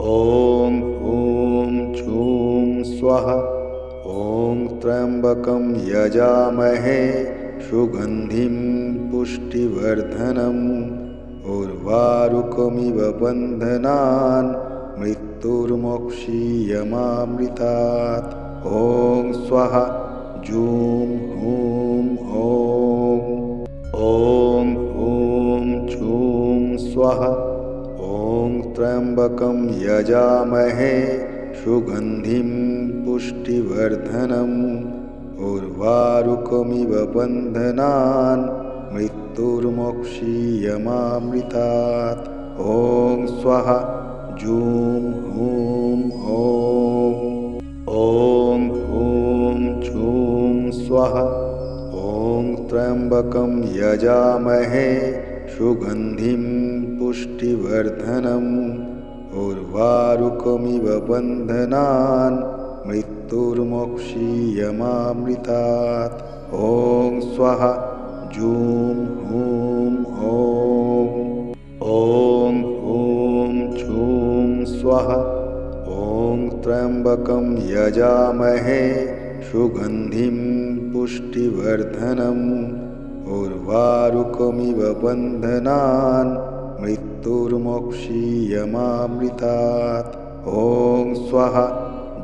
ॐ ॐ छूं स्वः। ॐ त्र्यम्बकं यजामहे सुगन्धिं पुष्टिवर्धनम् उर्वारुकमिव बन्धनान् मृत्युर्मोक्षीयमामृतात्। ॐ स्वः जूं हूं ॐ। ॐ ॐ छूं स्वः। ॐ त्र्यम्बकं यजामहे सुगन्धिं पुष्टिवर्धनम् उर्वारुकमिव बन्धनान् मृत्युर्मोक्षीयमामृतात्। ॐ स्वः जूं हूं ॐ। ॐ ॐ छूं स्वः। ॐ त्र्यम्बकं यजामहे सुगन्धिं पुष्टिवर्धनम् उर्वारुकमिव बन्धनान् मृत्युर्मोक्षीयमामृतात्। ॐ स्वः जूं हूं ॐ। ॐ ॐ छूं स्वः। ॐ त्र्यम्बकं यजामहे सुगन्धिं पुष्टिवर्धनम् उर्वारुकमिव बन्धनान् मृत्युर्मोक्षीयमामृतात्। ॐ स्वः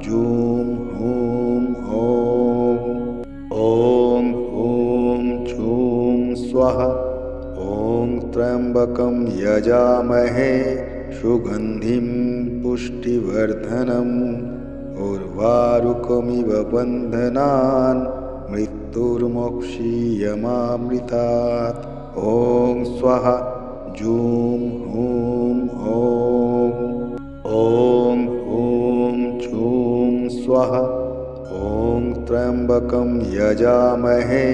जूं हूं ॐ। ॐ ॐ छूं स्वः। ॐ त्र्यम्बकं यजामहे सुगन्धिं पुष्टिवर्धनम् उर्वारुकमिव बन्धनान् मृत्युर्मोक्षीयमामृतात्। ॐ स्वः जूं हूं ॐ। ॐ ॐ छूं स्वः। ॐ त्र्यम्बकं यजामहे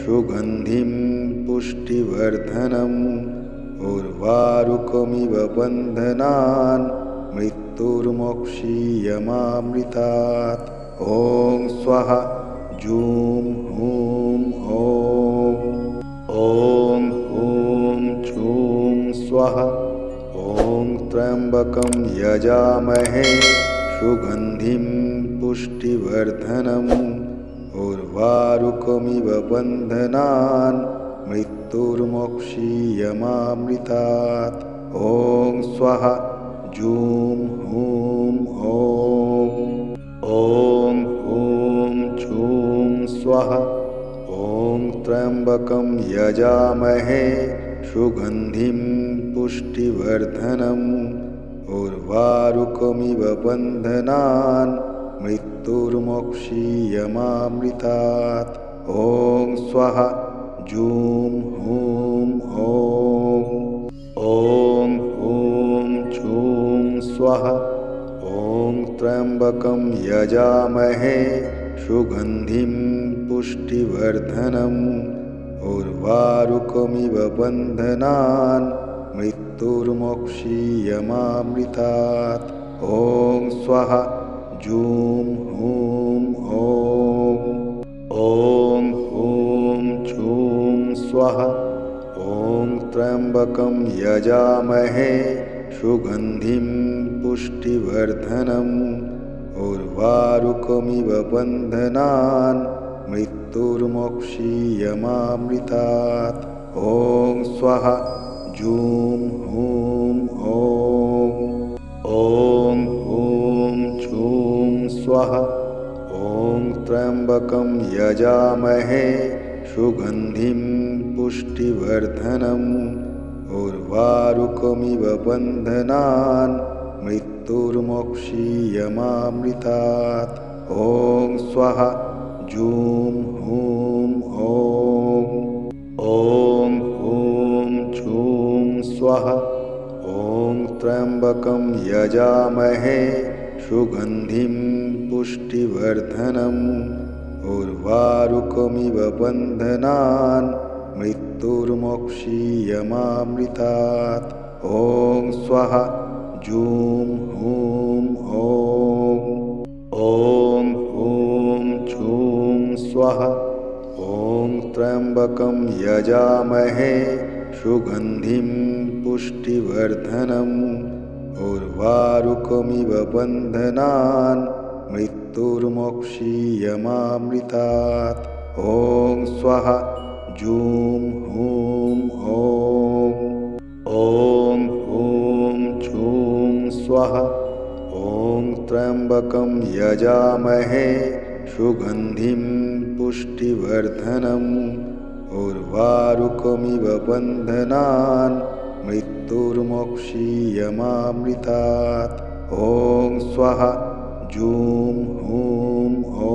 सुगन्धिं पुष्टिवर्धनम् उर्वारुकमिव बन्धनान् मृत्युर्मोक्षीयमामृतात्। ॐ स्वः जूं हूं ॐ। ॐ ॐ छूं स्वः। ॐ त्र्यम्बकं यजामहे सुगन्धिं पुष्टिवर्धनम् उर्वारुकमिव बन्धनान् मृत्युर्मोक्षीयमामृतात्। ॐ स्वः जूं हूं ॐ। ॐ ॐ छूं स्वः। ॐ त्र्यम्बकं यजामहे सुगन्धिं पुष्टिवर्धनम् उर्वारुकमिव बन्धनान् मृत्युर्मोक्षीयमामृतात्। ॐ स्वः जूं हूं ॐ। ॐ ॐ छूं स्वः। ॐ त्र्यम्बकं यजामहे सुगन्धिं पुष्टिवर्धनम् उर्वारुकमिव बन्धनान् मृत्युर्मोक्षीयमामृतात्। ॐ स्वः जूं हूं ॐ। ॐ ॐ छूं स्वः। ॐ त्र्यम्बकं यजामहे सुगन्धिं पुष्टिवर्धनम् उर्वारुकमिव बन्धनान् मृत्युर्मोक्षीयमामृतात्। ॐ स्वः जूं हूं ॐ। ॐ ॐ छूं स्वः। ॐ त्र्यम्बकं यजामहे सुगन्धिं पुष्टिवर्धनम् उर्वारुकमिव बन्धनान् मृत्युर्मोक्षीयमामृतात्। ॐ स्वः जूं हूं ॐ। ॐ ॐ छूं स्वः। ॐ त्र्यम्बकं यजामहे सुगन्धिं पुष्टिवर्धनम् उर्वारुकमिव बन्धनान् मृत्युर्मोक्षीयमामृतात्। ॐ स्वः जूं हूं ॐ। ॐ ॐ छूं स्वः। ॐ त्र्यम्बकं यजामहे सुगन्धिं पुष्टिवर्धनम् उर्वारुकमिव बन्धनान् मृत्युर्मोक्षीयमामृतात्। ॐ स्वाहा जूं हूं ॐ। ॐ हूं जूं स्वाहा। ॐ त्र्यम्बकं यजामहे सुगन्धिं पुष्टिवर्धनम् उर्वारुकमिव बन्धनान् मृत्युर्मोक्षीयमामृतात्। ॐ स्वाहा जूं हूं ॐ।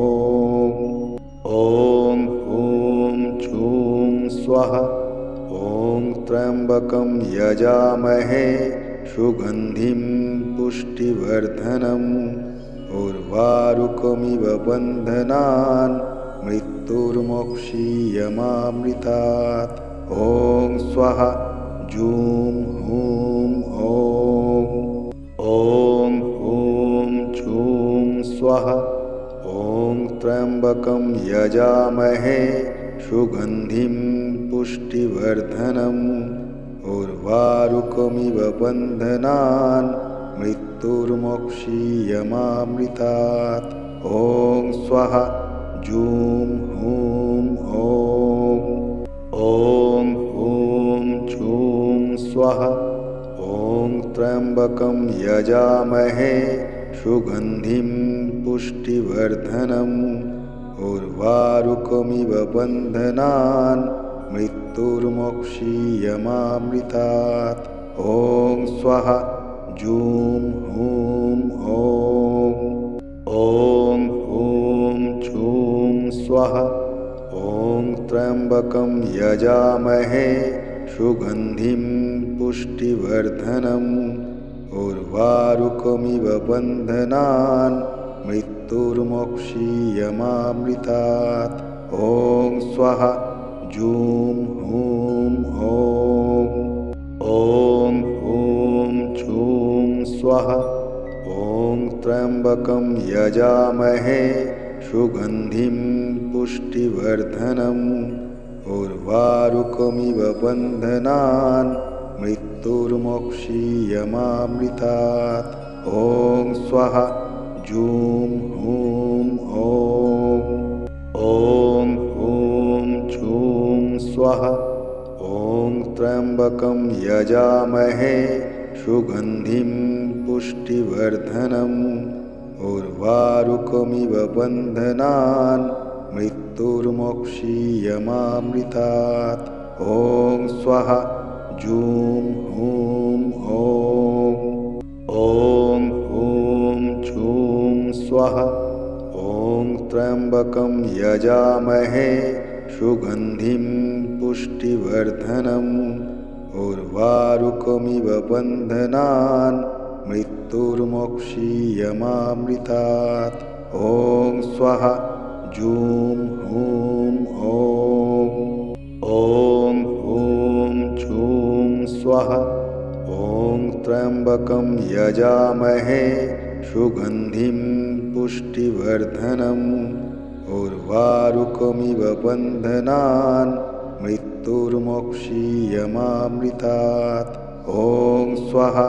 ॐ हूं जूं स्वाहा। ॐ त्र्यम्बकं यजामहे सुगन्धिं पुष्टिवर्धनम् उर्वारुकमिव बन्धनान् मृत्युर्मोक्षीयमामृतात्। ॐ स्वाहा जूं हूं ॐ। ॐ हूं जूं स्वाहा। ॐ त्र्यम्बकं यजामहे सुगन्धिं पुष्टिवर्धनम् उर्वारुकमिव बन्धनान् मृत्युर्मोक्षीयमामृतात्। ॐ स्वाहा जूं हूं ॐ। ॐ हूं जूं स्वाहा। ॐ त्र्यम्बकं यजामहे सुगन्धिं पुष्टिवर्धनम् उर्वारुकमिव बन्धनान् मृत्युर्मोक्षीयमामृतात्। ॐ स्वाहा जूं हूं ॐ। ॐ हूं जूं स्वाहा। ॐ त्र्यम्बकं यजामहे सुगन्धिं पुष्टिवर्धनम् उर्वारुकमिव बन्धनान् मृत्युर्मोक्षीयमामृतात्। ॐ स्वाहा जूं हूं ॐ। ॐ हूं जूं स्वाहा। ॐ त्र्यम्बकं यजामहे सुगन्धिं पुष्टिवर्धनम् उर्वारुकमिव बन्धनान् मृत्युर्मोक्षीयमामृतात्। ॐ स्वाहा जूं हूं ॐ। ॐ हूं जूं स्वाहा। ॐ त्र्यम्बकं यजामहे सुगन्धिं पुष्टिवर्धनम् उर्वारुकमिव बन्धनान् मृत्युर्मोक्षीयमामृतात्। ॐ स्वाहा जूं हूं ॐ। ॐ हूं जूं स्वाहा। ॐ त्र्यम्बकं यजामहे सुगन्धिं पुष्टिवर्धनम् उर्वारुकमिव बन्धनान् मृत्युर्मोक्षीयमामृतात्। ॐ स्वाहा जूं हूं ॐ। ॐ हूं जूं स्वाहा। ॐ त्र्यम्बकं यजामहे सुगन्धिं पुष्टिवर्धनम् उर्वारुकमिव बन्धनान् मृत्युर्मोक्षीयमामृतात्। ॐ स्वाहा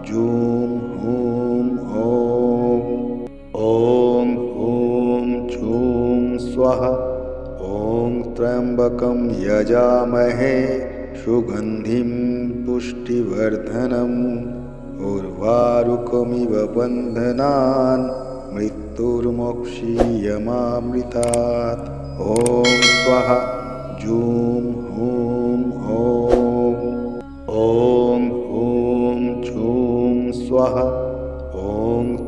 जूं हूं ॐ। ॐ हूं जूं स्वाहा। ॐ त्र्यम्बकं यजामहे सुगन्धिं पुष्टिवर्धनम् उर्वारुकमिव बन्धनान् मृत्युर्मोक्षीयमामृतात्। ॐ स्वाहा जूं हूं ॐ। ॐ हूं जूं स्वाहा। ॐ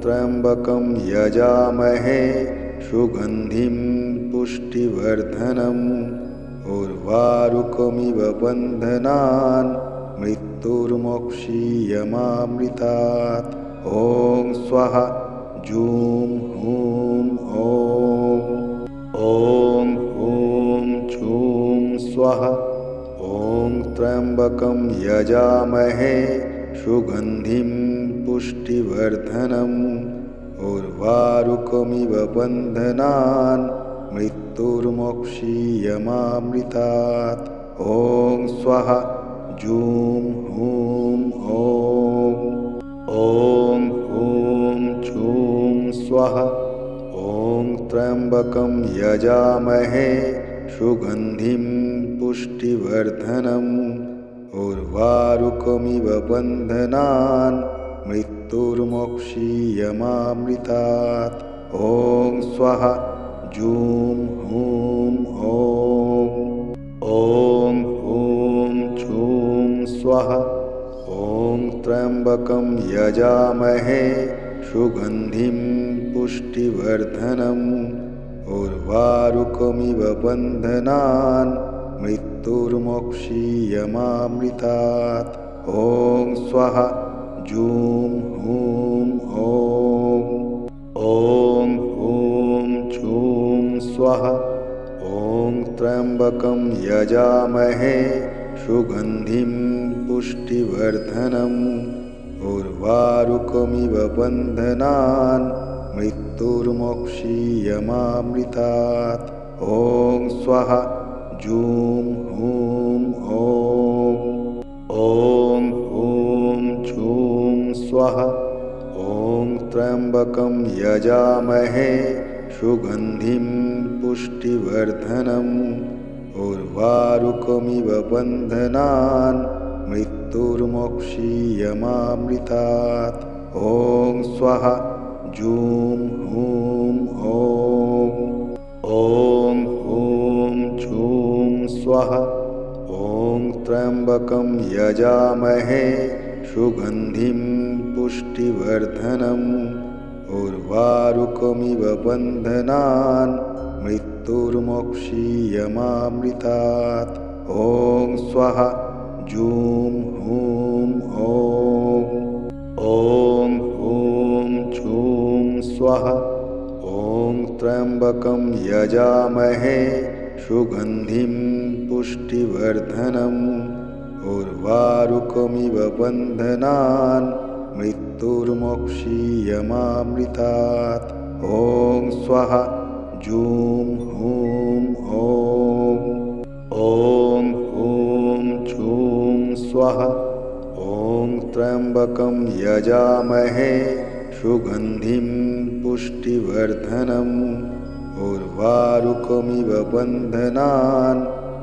त्र्यम्बकं यजामहे सुगन्धिं पुष्टिवर्धनम् उर्वारुकमिव बन्धनान् मृत्युर्मोक्षीयमामृतात्। ॐ स्वाहा जूं हूं ॐ। ॐ हूं जूं स्वाहा। ॐ त्र्यम्बकं यजामहे सुगन्धिं पुष्टिवर्धनम् उर्वारुकमिव बन्धनान् मृत्युर्मोक्षीयमामृतात्। ॐ स्वाहा जूं हूं ॐ। ॐ हूं छूं स्वः। ॐ त्र्यम्बकं यजामहे सुगन्धिं पुष्टिवर्धनम् उर्वारुकमिव बन्धनान् मृत्युर्मोक्षीयमामृतात्। ॐ स्वः जूं हूं ॐ। ॐ हूं छूं स्वः। ॐ त्र्यम्बकं यजामहे सुगन्धिं पुष्टिवर्धनम् उर्वारुकमिव बन्धनान् मृत्युर्मोक्षीयमामृतात्। ॐ स्वः जूं हूं ॐ। ॐ हूं छूं स्वः। ॐ त्र्यम्बकं यजामहे सुगन्धिं पुष्टिवर्धनम् उर्वारुकमिव बन्धनान् मृत्युर्मोक्षीयमामृतात्। ॐ स्वः जूं हूं ॐ। ॐ हूं छूं स्वः। ॐ त्र्यम्बकं यजामहे सुगन्धिं पुष्टिवर्धनम् उर्वारुकमिव बन्धनान् मृत्युर्मोक्षीयमामृतात्। ॐ स्वः जूं हूं ॐ। ॐ हूं छूं स्वः। ॐ त्र्यम्बकं यजामहे सुगन्धिं पुष्टिवर्धनम् उर्वारुकमिव बन्धनान् मृत्युर्मोक्षीयमामृतात्। ॐ स्वः जूं हूं ॐ। ॐ हूं छूं स्वः। ॐ त्र्यम्बकं यजामहे सुगन्धिं पुष्टिवर्धनम् उर्वारुकमिव बन्धनान् मृत्युर्मोक्षीयमामृतात्। ॐ स्वः जूं हूं ॐ। ॐ हूं छूं स्वः। ॐ त्र्यम्बकं यजामहे सुगन्धिं पुष्टिवर्धनम् उर्वारुकमिव बन्धनान्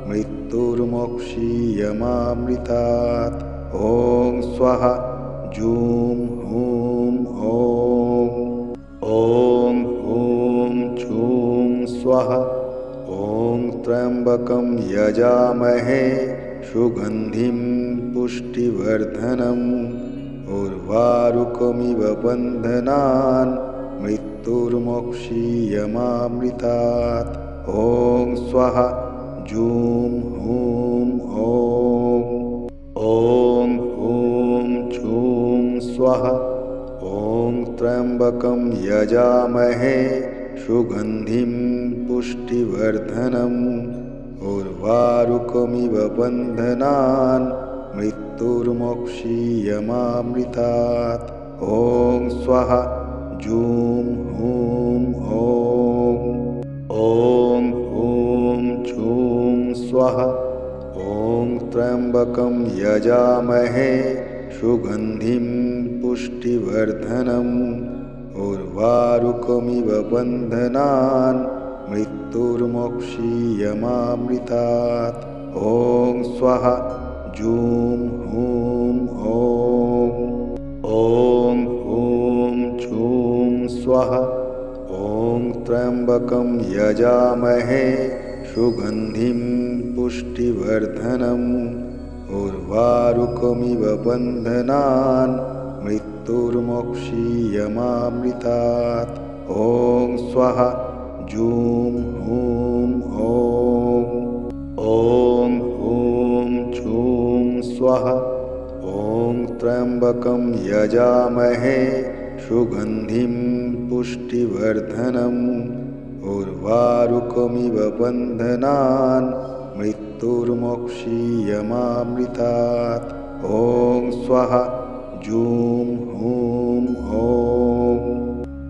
मृत्युर्मोक्षीयमामृतात्। ॐ स्वः जूं हूं ॐ। ॐ हूं छूं स्वः। ॐ त्र्यम्बकं यजामहे सुगन्धिं पुष्टिवर्धनम् उर्वारुकमिव बन्धनान् मृत्युर्मोक्षीयमामृतात्। ॐ स्वः जूं हूं ॐ। ॐ हूं छूं स्वः। ॐ त्र्यम्बकं यजामहे सुगन्धिं पुष्टिवर्धनम् उर्वारुकमिव बन्धनान् मृत्युर्मोक्षीयमामृतात्। ॐ स्वः जूं हूं ॐ। ॐ हूं छूं स्वः। ॐ त्र्यम्बकं यजामहे सुगन्धिं पुष्टिवर्धनम् उर्वारुकमिव बन्धनान् मृत्युर्मोक्षीयमामृतात्। ॐ स्वः जूं हूं ॐ। ॐ हूं छूं स्वः। ॐ त्र्यम्बकं यजामहे सुगन्धिं पुष्टिवर्धनम् उर्वारुकमिव बन्धनान् मृत्युर्मोक्षीयमामृतात्। ॐ स्वः जूं हूं ॐ। ॐ हूं छूं स्वः। ॐ त्र्यम्बकं यजामहे सुगन्धिं पुष्टिवर्धनम् उर्वारुकमिव बन्धनान् मृत्युर्मोक्षीयमामृतात्। ॐ स्वः जूं हूं ॐ।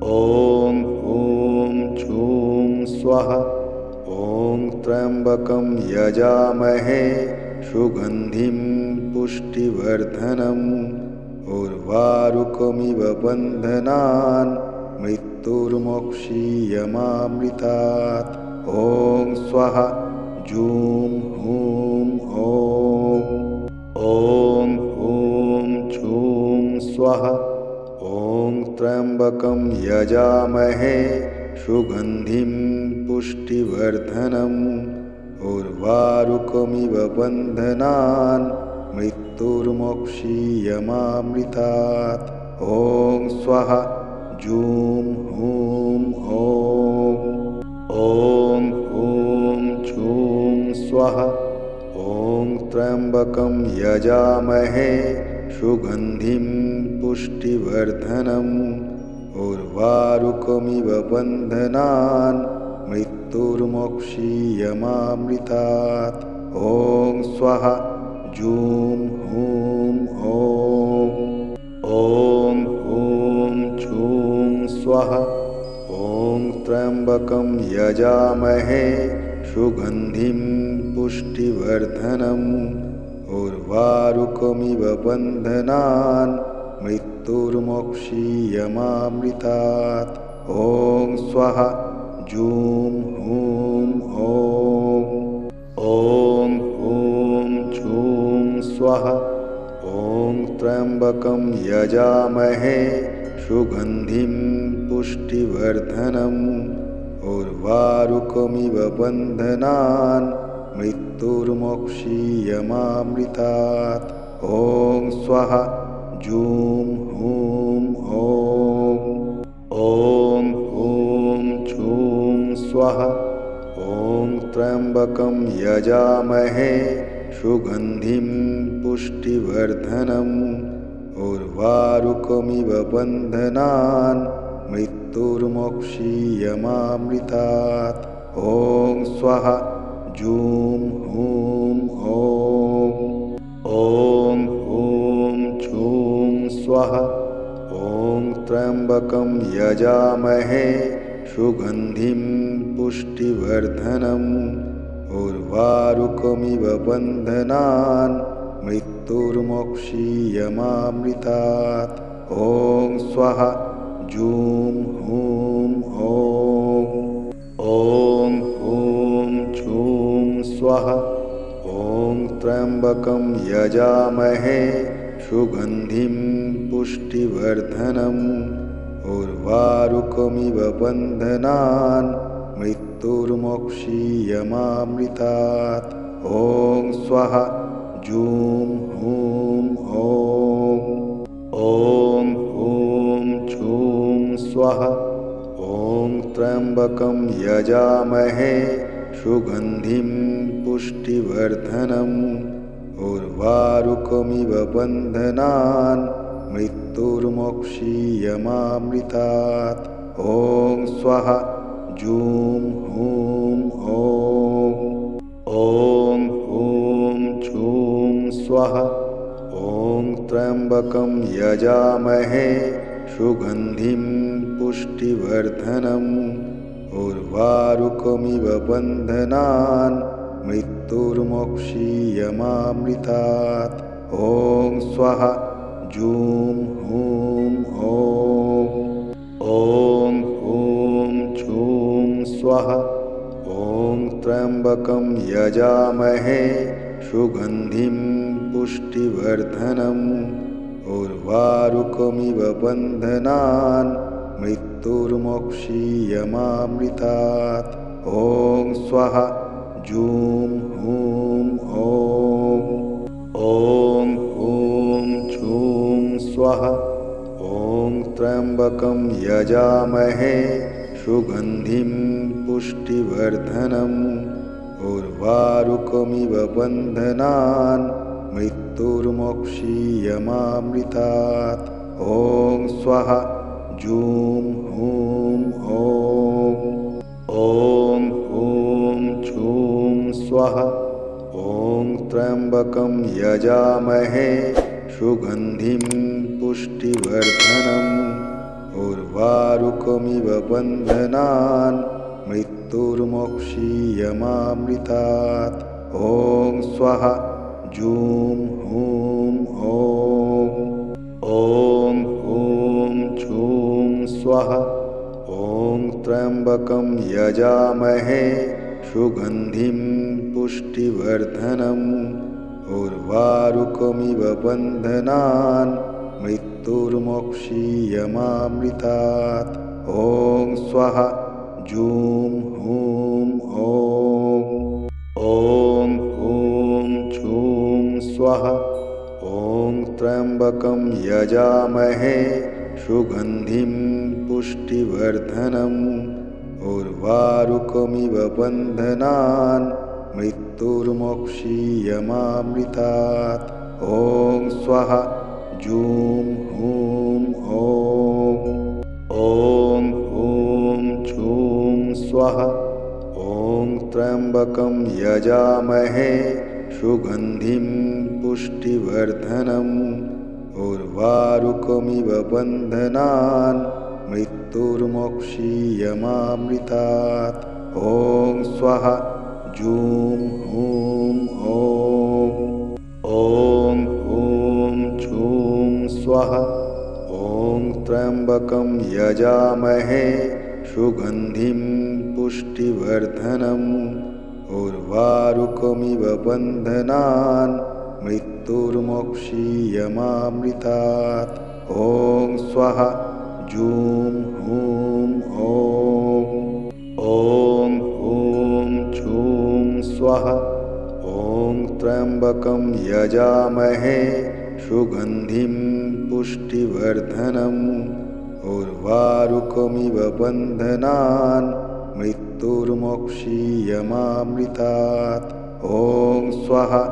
ॐ हूं छूं स्वः। ॐ त्र्यम्बकं यजामहे सुगन्धिं पुष्टिवर्धनम् उर्वारुकमिव बन्धनान् मृत्युर्मोक्षीयमामृतात्। ॐ स्वः जूं हूं ॐ। ॐ हूं जूं स्वः। ॐ त्र्यम्बकं यजामहे सुगन्धिं पुष्टिवर्धनम् उर्वारुकमिव बन्धनान् मृत्युर्मोक्षीयमामृतात्। ॐ स्वः जूं हूं ॐ। ॐ हूं जूं स्वः। ॐ त्र्यम्बकं यजामहे सुगन्धिं पुष्टिवर्धनम् उर्वारुकमिव बन्धनान् मृत्युर्मोक्षीयमामृतात्। ॐ स्वः जूं हूं ॐ। ॐ हूं जूं स्वः। ॐ त्र्यम्बकं यजामहे सुगन्धिं पुष्टिवर्धनम् उर्वारुकमिव बन्धनान् मृत्युर्मोक्षीयमामृतात्। ॐ स्वः जूं हूं ॐ। ॐ हूं जूं स्वः। ॐ त्र्यम्बकं यजामहे सुगन्धिं पुष्टिवर्धनम् उर्वारुकमिव बन्धनान् मृत्युर्मोक्षीयमामृतात्। ॐ स्वः जूं हूं ॐ। ॐ हूं जूं स्वः। ॐ त्र्यम्बकं यजामहे सुगन्धिं पुष्टिवर्धनम् उर्वारुकमिव बन्धनान् मृत्युर्मोक्षीयमामृतात्। ॐ स्वः जूं हूं ॐ। ॐ हूं जूं स्वः। ॐ त्र्यम्बकं यजामहे सुगन्धिं पुष्टिवर्धनम् उर्वारुकमिव बन्धनान् मृत्युर्मोक्षीयमामृतात्। ॐ स्वः जूं हूं ॐ। ॐ हूं जूं स्वः। ॐ त्र्यम्बकं यजामहे सुगन्धिं पुष्टिवर्धनम् उर्वारुकमिव बन्धनान् मृत्युर्मोक्षीयमामृतात्। ॐ स्वः जूं हूं ॐ। ॐ हूं जूं स्वः। ॐ त्र्यम्बकं यजामहे सुगन्धिं पुष्टिवर्धनम् उर्वारुकमिव बन्धनान् मृत्युर्मोक्षीयमामृतात्। ॐ स्वः जूं हूं ॐ। ॐ हूं जूं स्वः। ॐ त्र्यम्बकं यजामहे सुगन्धिं पुष्टिवर्धनम् उर्वारुकमिव बन्धनान् मृत्युर्मोक्षीयमामृतात्। ॐ स्वः जूं हूं ॐ। ॐ हूं जूं स्वः। ॐ त्र्यम्बकं यजामहे सुगन्धिं पुष्टिवर्धनम् उर्वारुकमिव बन्धनान् मृत्युर्मोक्षीयमामृतात्। ॐ स्वः जूं हूं ॐ। ॐ हूं जूं स्वः। ॐ त्र्यम्बकं यजामहे सुगन्धिं पुष्टिवर्धनम् उर्वारुकमिव बन्धनान् मृत्युर्मोक्षीयमामृतात्। ॐ स्वः जूं हूं ॐ। ॐ हूं जूं स्वः। ॐ त्र्यम्बकं यजामहे सुगन्धिं पुष्टिवर्धनम् उर्वारुकमिव बन्धनान् मृत्युर्मोक्षीयमामृतात्। ॐ स्वः जूं हूं ॐ। ॐ स्वाहा ॐ त्र्यम्बकं यजामहे सुगन्धिं पुष्टिवर्धनम् उर्वारुकमिव बन्धनान् मृत्युर्मोक्षीयमामृतात् ॐ स्वाहा जूं हूं ॐ हूं जूं स्वाहा ॐ त्र्यम्बकं यजामहे सुगन्धिं पुष्टिवर्धनम् उर्वारुकमिव बन्धनान् मृत्युर्मोक्षीयमामृतात् ॐ स्वाहा जूं हूं ॐ हूं जूं स्वाहा ॐ त्र्यम्बकं यजामहे सुगन्धिं पुष्टिवर्धनम् उर्वारुकमिव बन्धनान् मृत्युर्मोक्षीयमामृतात् ॐ स्वाहा जूं हूं ॐ हूं जूं स्वाहा ॐ त्र्यम्बकं यजामहे सुगन्धिं पुष्टिवर्धनम् उर्वारुकमिव बन्धनान् मृत्युर्मोक्षीयमामृतात् ॐ स्वाहा जूं हूं ॐ हूं जूं स्वाहा ॐ त्र्यम्बकं यजामहे सुगन्धिं पुष्टिवर्धनम् उर्वारुकमिव बन्धनान् मृत्युर्मोक्षीयमामृतात् ॐ स्वाहा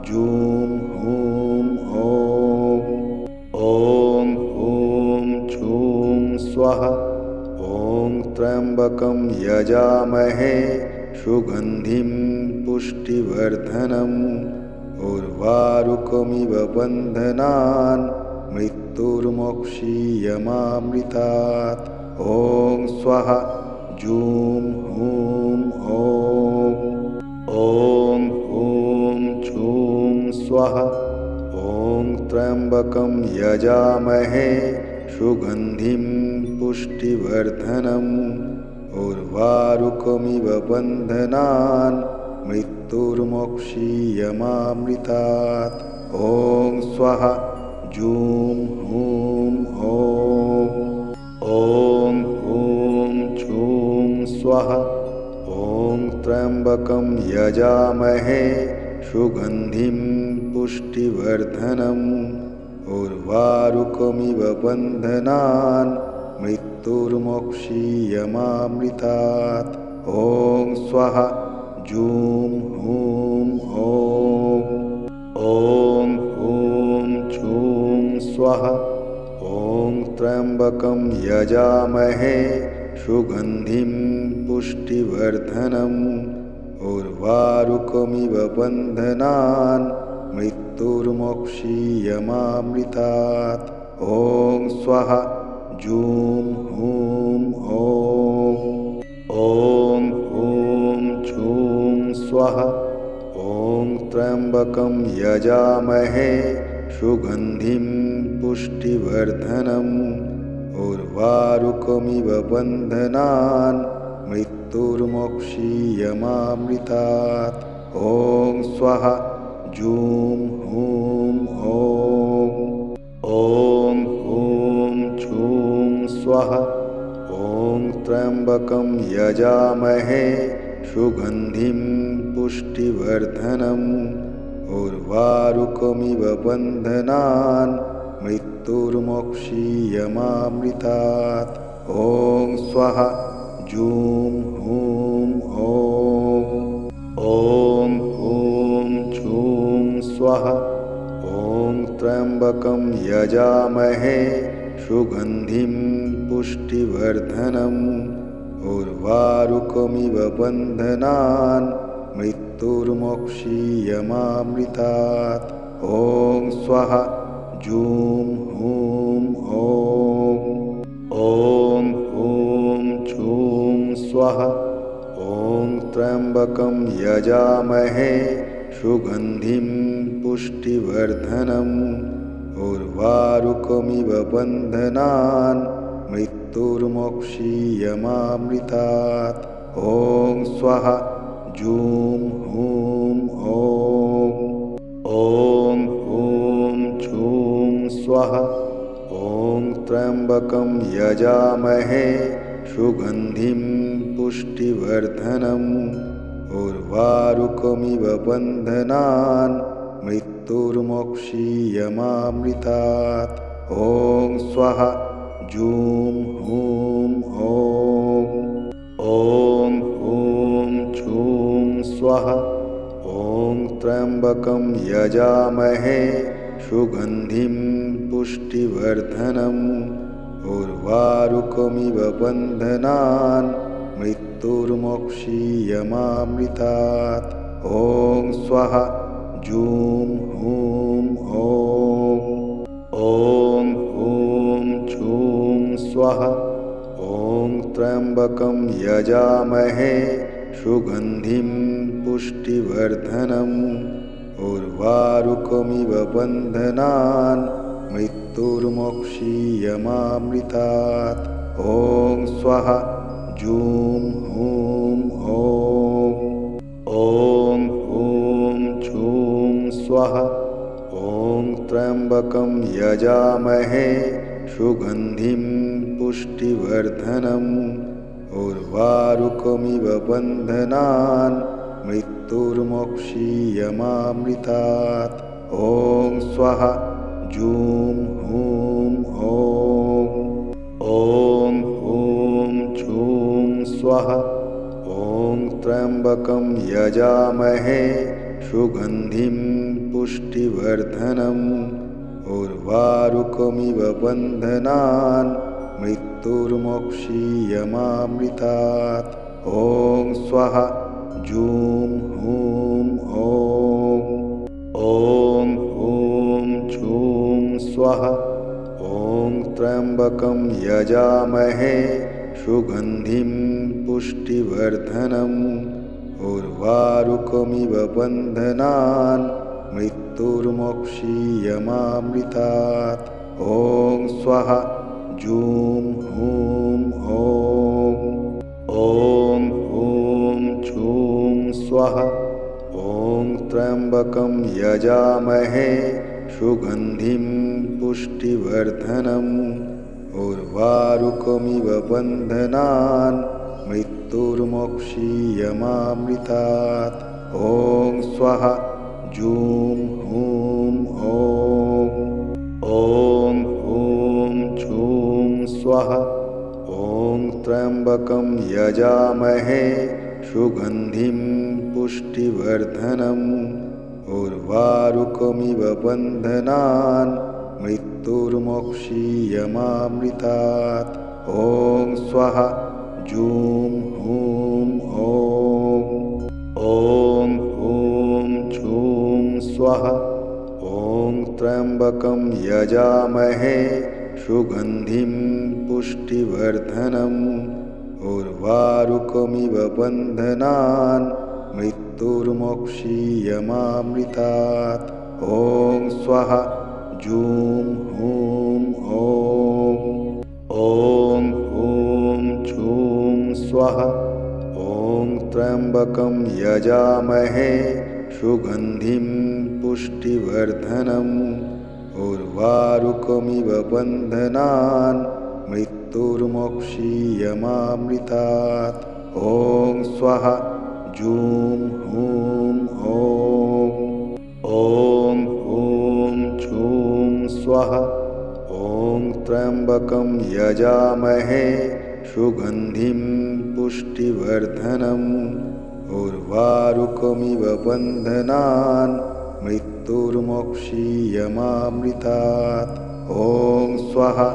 जूं हूं ॐ हूं जूं स्वाहा ॐ त्र्यम्बकं यजामहे सुगन्धिं पुष्टिवर्धनम् उर्वारुकमिव बन्धनान् मृत्युर्मोक्षीयमामृतात् ॐ स्वाहा जूं हूं ॐ हूं जूं स्वाहा ॐ त्र्यम्बकं यजामहे सुगन्धिं पुष्टिवर्धनम् उर्वारुकमिव बन्धनान् मृत्युर्मोक्षीयमामृतात् ॐ स्वाहा जूं हूं ॐ हूं जूं स्वाहा ॐ त्र्यम्बकं यजामहे सुगन्धिं पुष्टिवर्धनम् उर्वारुकमिव बन्धनान् मृत्युर्मोक्षीयमामृतात् ॐ स्वाहा जूं हूं ॐ हूं जूं स्वाहा ॐ त्र्यम्बकं यजामहे सुगन्धिं पुष्टिवर्धनम् उर्वारुकमिव बन्धनान् मृत्युर्मोक्षीयमामृतात् ॐ स्वाहा जूं हूं ॐ हूं जूं स्वाहा ॐ त्र्यम्बकं यजामहे सुगन्धिं पुष्टिवर्धनम् उर्वारुकमिव बन्धनान् मृत्युर्मोक्षीयमामृतात् ॐ स्वाहा जूं हूं ॐ हूं जूं स्वाहा ॐ त्र्यम्बकं यजामहे सुगन्धिं पुष्टिवर्धनम् उर्वारुकमिव बन्धनान् मृत्युर्मोक्षीयमामृतात् ॐ स्वाहा जूं हूं ॐ हूं जूं स्वाहा ॐ त्र्यम्बकं यजामहे सुगन्धिं पुष्टिवर्धनम् उर्वारुकमिव बन्धनान् मृत्युर्मोक्षीयमामृतात् ॐ स्वाहा जूं हूं ॐ हूं जूं स्वाहा ॐ त्र्यम्बकं यजामहे सुगन्धिं पुष्टिवर्धनम् उर्वारुकमिव बन्धनान् मृत्युर्मोक्षीयमामृतात् मृत्युर्मोक्षीयमामृतात्। ॐ स्वाहा जूं हूं ॐ। ॐ हूं जूं स्वाहा। ॐ त्र्यम्बकं यजामहे सुगन्धिं पुष्टिवर्धनम्। उर्वारुकमिव बन्धनान् मृत्युर्मोक्षीयमामृतात्। ॐ स्वाहा जूं हूं ॐ। ॐ हूं जूं स्वाहा। ॐ त्र्यम्बकं यजामहे सुगन्धिं पुष्टिवर्धनम्। उर्वारुकमिव बन्धनान् मृत्युर्मोक्षीयमामृतात्। ॐ स्वाहा जूं हूं ॐ। ॐ हूं जूं स्वाहा। ॐ त्र्यम्बकं यजामहे सुगन्धिं पुष्टिवर्धनम्। उर्वारुकमिव बन्धनान् मृत्युर्मोक्षीयमामृतात्। ॐ स्वाहा जूं हूं ॐ। ॐ हूं जूं स्वाहा। ॐ त्र्यम्बकं यजामहे सुगन्धिं पुष्टिवर्धनम्। उर्वारुकमिव बन्धनान् मृत्युर्मोक्षीयमामृतात्। ॐ स्वाहा जूं हूं ॐ। ॐ हूं जूं स्वाहा। ॐ त्र्यम्बकं यजामहे सुगन्धिं पुष्टिवर्धनम्। उर्वारुकमिव बन्धनान् मृत्युर्मोक्षीयमामृतात्। ॐ स्वाहा जूं हूं ॐ। ॐ हूं जूं स्वाहा। ॐ त्र्यम्बकं यजामहे सुगन्धिं पुष्टिवर्धनम्। उर्वारुकमिव बन्धनान् मृत्युर्मोक्षीयमामृतात्। ॐ स्वाहा जूं हूं ॐ। ॐ हूं जूं स्वाहा। ॐ त्र्यम्बकं यजामहे सुगन्धिं पुष्टिवर्धनम्। उर्वारुकमिव बन्धनान् मृत्युर्मोक्षीयमामृतात्। ॐ स्वाहा जूं हूं ॐ। ॐ हूं जूं स्वाहा। ॐ त्र्यम्बकं यजामहे सुगन्धिं पुष्टिवर्धनम्। उर्वारुकमिव बन्धनान् मृत्युर्मोक्षीयमामृतात्। ॐ स्वाहा जूं हूं ॐ। ॐ हूं जूं स्वाहा। ॐ त्र्यम्बकं यजामहे सुगन्धिं पुष्टिवर्धनम्। उर्वारुकमिव बन्धनान् मृत्युर्मोक्षीयमामृतात्। ॐ स्वाहा जूं हूं ॐ। ॐ हूं जूं स्वाहा। ॐ त्र्यम्बकं यजामहे सुगन्धिं पुष्टिवर्धनम्। उर्वारुकमिव बन्धनान् मृत्युर्मोक्षीयमामृतात्। ॐ स्वाहा जूं हूं ॐ। ॐ हूं जूं स्वाहा। ॐ त्र्यम्बकं यजामहे सुगन्धिं पुष्टिवर्धनम्। उर्वारुकमिव बन्धनान् मृत्युर्मोक्षीयमामृतात्। ॐ स्वाहा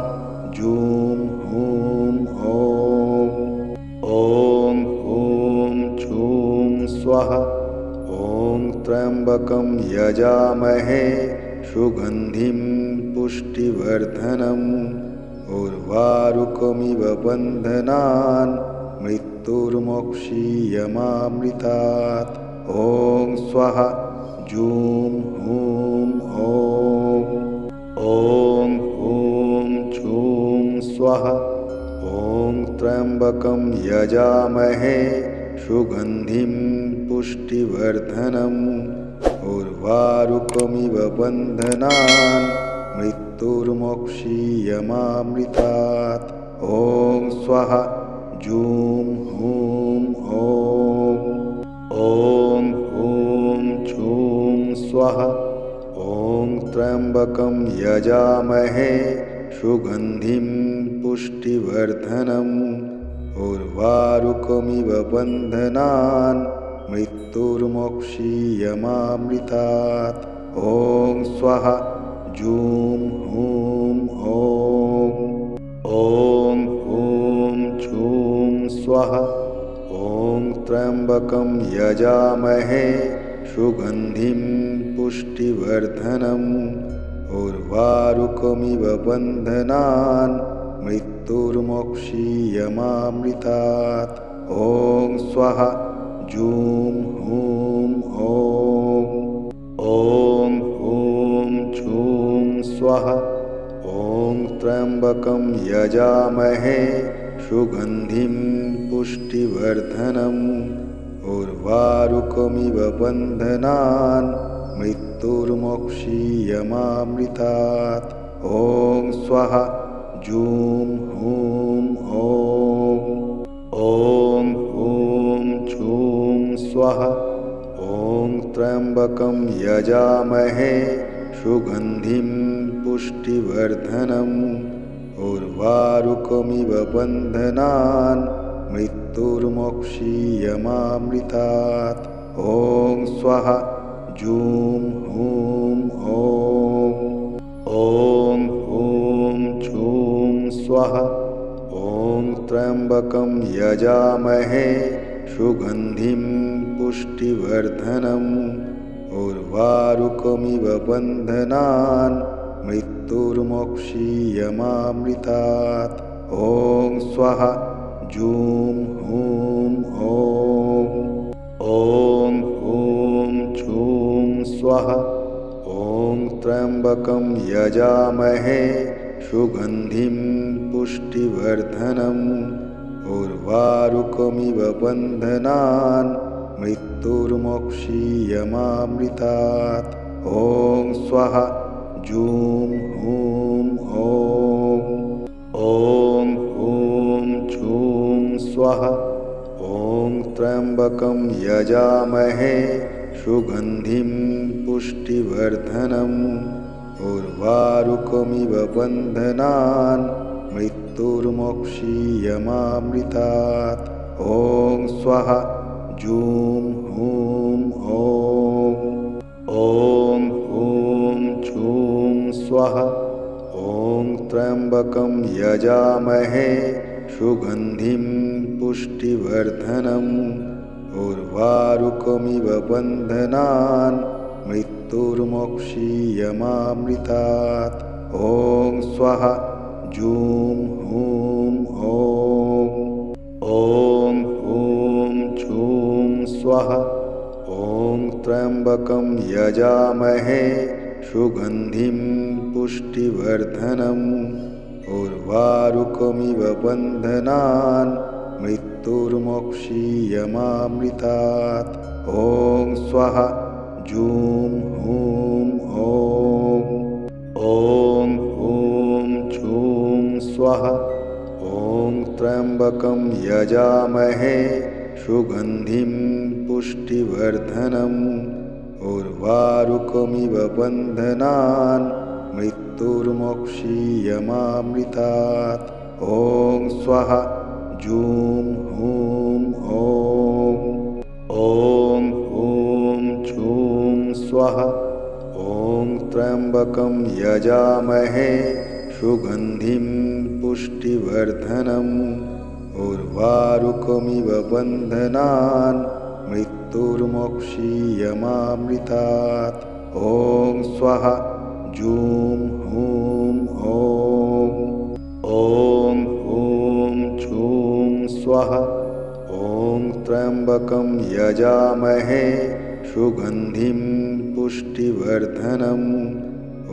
जूं हूं ॐ। ॐ हूं जूं स्वाहा। ॐ त्र्यम्बकं यजामहे सुगन्धिं पुष्टिवर्धनम्। उर्वारुकमिव बन्धनान् मृत्युर्मोक्षीयमामृतात्। ॐ स्वाहा जूं हूं ॐ। ॐ हूं जूं स्वाहा। त्र्यम्बकं यजामहे सुगन्धिं पुष्टिवर्धनम् उर्वारुकमिव बन्धनान् मृत्युर्मोक्षीयमामृतात्। ॐ स्वाहा जूं हूं ॐ। ॐ हूं जूं स्वाहा। ॐ त्र्यम्बकं यजामहे सुगन्धिं पुष्टिवर्धनम् उर्वारुकमिव बन्धनान् मृत्युर्मोक्षीयमामृतात्। ॐ स्वाहा जूं हूं ॐ। ॐ हूं जूं स्वाहा। ॐ त्र्यम्बकं यजामहे सुगन्धिं पुष्टिवर्धनम् उर्वारुकमिव बन्धनान् मृत्युर्मोक्षीयमामृतात्। ॐ स्वाहा जूं हूं ॐ। ॐ हूं जूं स्वाहा। ॐ त्र्यम्बकं यजामहे सुगन्धिं पुष्टिवर्धनम् उर्वारुकमिव बन्धनान् मृत्युर्मोक्षीयमामृतात्। ॐ स्वाहा जूं हूं ॐ। ॐ हूं जूं स्वाहा। ॐ त्र्यम्बकं यजामहे सुगन्धिं पुष्टिवर्धनम् उर्वारुकमिव बन्धनान् मृत्युर्मोक्षीयमामृतात्। ॐ स्वाहा जूं हूं ॐ। ॐ हूं जूं स्वाहा। ॐ त्र्यम्बकं यजामहे सुगन्धिं पुष्टिवर्धनम् उर्वारुकमिव बन्धनान् मृत्युर्मोक्षीयमामृतात्। ॐ स्वाहा जूं हूं ॐ। ॐ हूं जूं स्वाहा। ॐ त्र्यम्बकं यजामहे सुगन्धिं पुष्टिवर्धनम् उर्वारुकमिव बन्धनान् मृत्युर्मोक्षीयमामृतात्। ॐ स्वाहा जूं हूं ॐ। ॐ हूं जूं स्वाहा। ॐ त्र्यम्बकं यजामहे सुगन्धिं पुष्टिवर्धनम् उर्वारुकमिव बन्धनान् मृत्युर्मोक्षीयमामृतात्। ॐ स्वाहा जूं हूं ॐ। ॐ हूं जूं स्वाहा। ॐ त्र्यम्बकं यजामहे सुगन्धिं पुष्टिवर्धनम् उर्वारुकमिव बन्धनान् मृत्युर्मोक्षीयमामृतात्। ॐ स्वाहा जूं हूं ॐ। ॐ हूं जूं स्वाहा। ॐ त्र्यम्बकं यजामहे सुगन्धिं पुष्टिवर्धनम् उर्वारुकमिव बन्धनान् मृत्युर्मोक्षीयमामृतात्। ॐ स्वाहा जूं हूं ॐ। ॐ हूं जूं स्वाहा। ॐ त्र्यम्बकं यजामहे सुगन्धिं पुष्टिवर्धनम् उर्वारुकमिव बन्धनान् मृत्युर्मोक्षीयमामृतात्। ॐ स्वाहा जूं हूं ॐ। ॐ हूं जूं स्वाहा। ॐ त्र्यम्बकं यजामहे सुगन्धिं पुष्टिवर्धनम् उर्वारुकमिव बन्धनान् मृत्युर्मोक्षीयमामृतात्। ॐ स्वाहा जूं हूं ॐ। ॐ हूं जूं स्वाहा। ॐ त्र्यम्बकं यजामहे सुगन्धिं पुष्टिवर्धनम्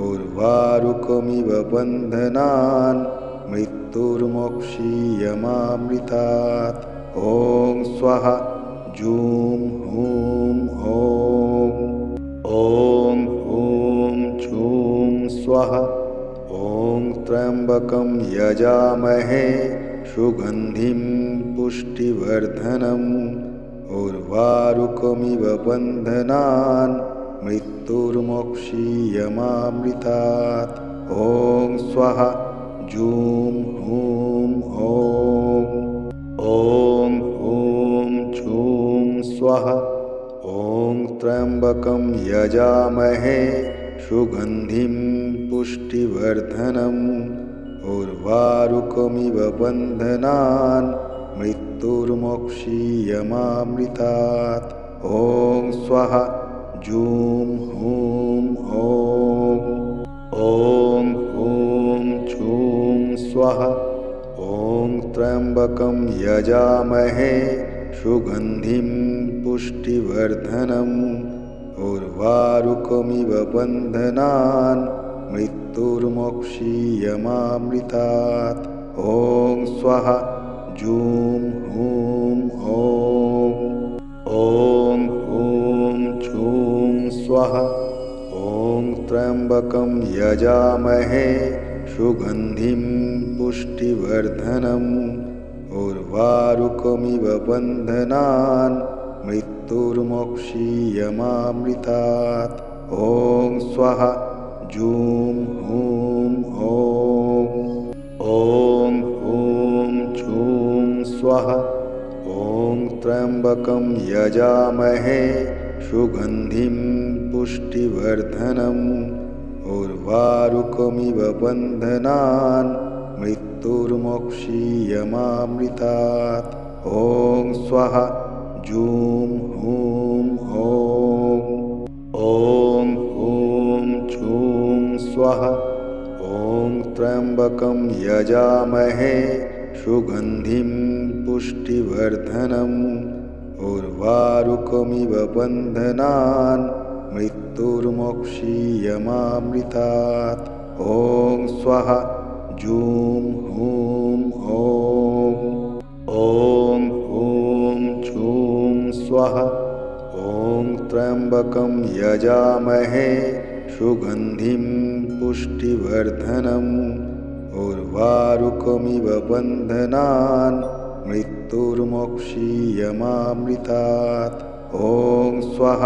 उर्वारुकमिव बन्धनान् मृत्युर्मोक्षीयमामृतात्। मृत्युर्मोक्षीयमामृतात्। ॐ स्वः जूं हूं ॐ। ॐ हूं जूं स्वः। ॐ त्र्यम्बकं यजामहे सुगन्धिं पुष्टिवर्धनम्। उर्वारुकमिव बन्धनान् मृत्युर्मोक्षीयमामृतात्। ॐ स्वः जूं हूं ॐ। ॐ हूं जूं स्वः। ॐ त्र्यम्बकं यजामहे सुगन्धिं पुष्टिवर्धनम्। उर्वारुकमिव बन्धनान् मृत्युर्मोक्षीयमामृतात्। ॐ स्वः जूं हूं ॐ। ॐ हूं जूं स्वः। ॐ त्र्यम्बकं यजामहे सुगन्धिं पुष्टिवर्धनम्। उर्वारुकमिव बन्धनान् मृत्युर्मोक्षीयमामृतात्। ॐ स्वः जूं हूं ॐ। ॐ हूं जूं स्वः। ॐ त्र्यम्बकं यजामहे सुगन्धिं पुष्टिवर्धनम्। उर्वारुकमिव बन्धनान् मृत्युर्मोक्षीयमामृतात्। ॐ स्वः जूं हूं ॐ। ॐ हूं जूं स्वः। ॐ त्र्यम्बकं यजामहे सुगन्धिं पुष्टिवर्धनम्। उर्वारुकमिव बन्धनान् मृत्युर्मोक्षीयमामृतात्। ॐ स्वः जूं हूं ॐ। ॐ हूं जूं स्वः। ॐ त्र्यम्बकं यजामहे सुगन्धिं पुष्टिवर्धनम्। उर्वारुकमिव बन्धनान् मृत्युर्मोक्षीयमामृतात्। ॐ स्वः जूं हूं ॐ। ॐ हूं जूं स्वः। ॐ त्र्यम्बकं यजामहे सुगन्धिं पुष्टिवर्धनम्। उर्वारुकमिव बन्धनान् मृत्युर्मोक्षीयमामृतात्। ॐ स्वः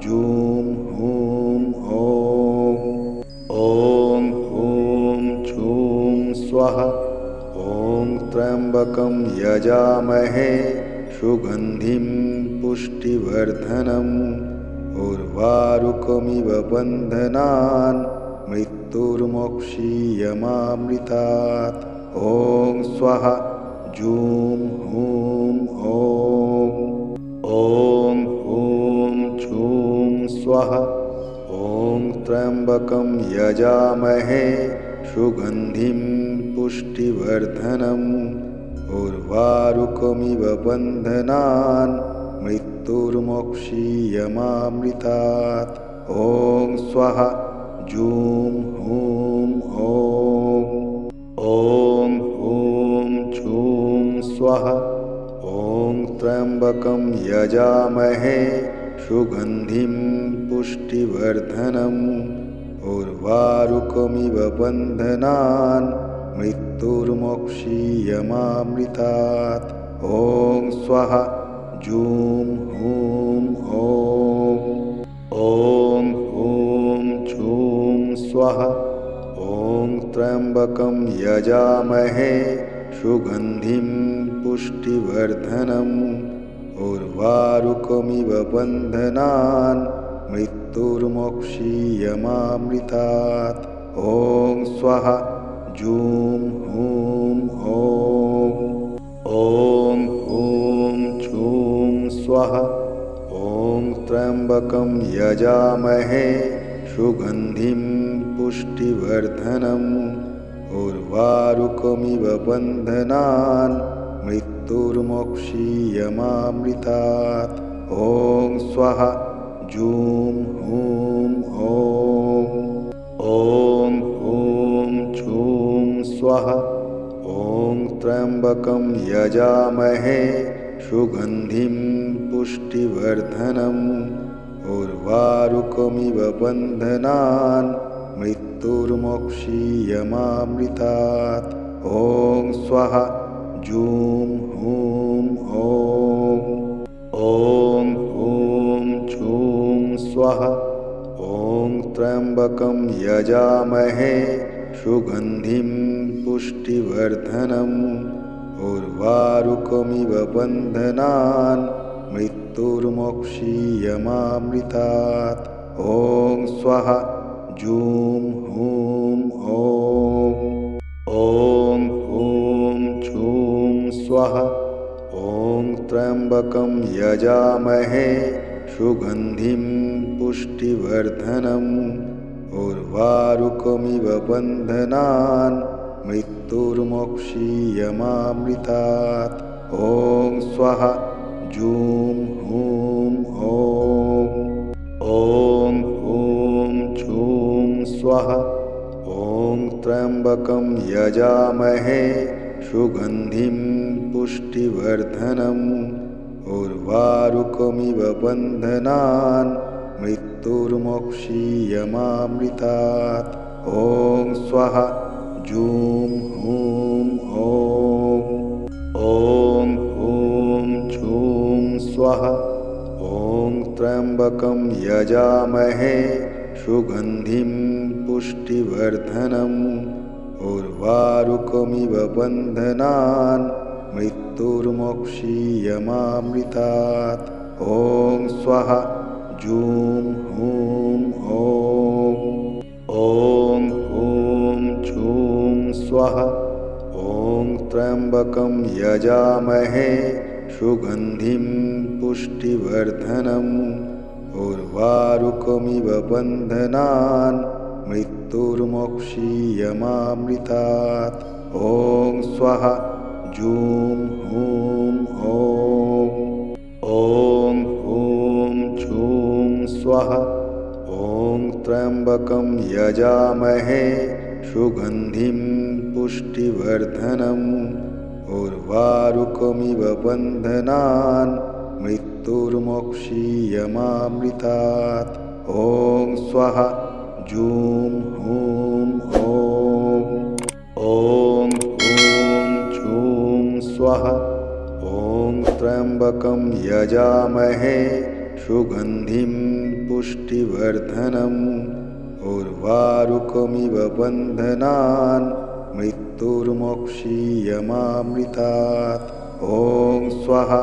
जूं हूं ॐ। ॐ हूं जूं स्वः। ॐ त्र्यम्बकं यजामहे सुगन्धिं पुष्टिवर्धनम्। उर्वारुकमिव बन्धनान् मृत्युर्मोक्षीयमामृतात्। ॐ स्वः जूं हूं ॐ। ॐ हूं जूं स्वः। ॐ त्र्यम्बकं यजामहे सुगन्धिं पुष्टिवर्धनम्। उर्वारुकमिव बन्धनान् मृत्युर्मोक्षीयमामृतात्। ॐ स्वः जूं हूं ॐ। ॐ हूं जूं स्वः। ॐ त्र्यम्बकं यजामहे सुगन्धिं पुष्टिवर्धनम्। उर्वारुकमिव बन्धनान् मृत्युर्मोक्षीयमामृतात्। ॐ स्वः जूं हूं ॐ। ॐ हूं जूं स्वः। ॐ त्र्यम्बकं यजामहे सुगन्धिं पुष्टिवर्धनम्। उर्वारुकमिव बन्धनान् मृत्युर्मोक्षीयमामृतात्। ॐ स्वः जूं हूं ॐ। ॐ हूं जूं स्वः। ॐ त्र्यम्बकं यजामहे सुगन्धिं पुष्टिवर्धनम्। उर्वारुकमिव बन्धनान् मृत्युर्मोक्षीयमामृतात्। ॐ स्वः जूं हूं ॐ। ॐ हूं जूं स्वः। त्र्यम्बकं यजामहे सुगन्धिं पुष्टिवर्धनम् उर्वारुकमिव बन्धनान् मृत्युर्मोक्षीयमामृतात्। ॐ स्वाहा जूं हूं ॐ। ॐ हूं जूं स्वाहा। ॐ त्र्यम्बकं यजामहे सुगन्धिं पुष्टिवर्धनम् उर्वारुकमिव बन्धनान् मृत्युर्मोक्षीयमामृतात्। ॐ स्वाहा जूं हूं ॐ। ॐ हूं जूं स्वाहा। ॐ त्र्यम्बकं यजामहे सुगन्धिं पुष्टिवर्धनम् उर्वारुकमिव बन्धनान् मृत्युर्मोक्षीयमामृतात्। ॐ स्वाहा जूं हूं ॐ। ॐ हूं जूं स्वाहा। ॐ त्र्यम्बकं यजामहे सुगन्धिं पुष्टिवर्धनम् उर्वारुकमिव बन्धनान् मृत्युर्मोक्षीयमामृतात्। ॐ स्वाहा जूं हूं ॐ। ॐ हूं जूं स्वाहा। ॐ त्र्यम्बकं यजामहे सुगन्धिं पुष्टिवर्धनम् उर्वारुकमिव बन्धनान् मृत्युर्मोक्षीयमामृतात्। ॐ स्वाहा जूं हूं ॐ। ॐ हूं जूं स्वाहा। ॐ त्र्यम्बकं यजामहे सुगन्धिं पुष्टिवर्धनम् उर्वारुकमिव बन्धनान् मृत्युर्मोक्षीयमामृतात्। ॐ स्वाहा जूं हूं ॐ। ॐ हूं जूं स्वाहा। ॐ त्र्यम्बकं यजामहे सुगन्धिं पुष्टिवर्धनम् उर्वारुकमिव बन्धनान् मृत्युर्मोक्षीयमामृतात्। ॐ स्वाहा जूं हूं ॐ। ॐ हूं जूं स्वाहा। ॐ त्र्यम्बकं यजामहे सुगन्धिं पुष्टिवर्धनम् उर्वारुकमिव बन्धनान् मृत्युर्मोक्षीयमामृतात्। ॐ स्वाहा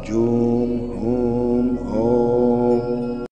जूं हूं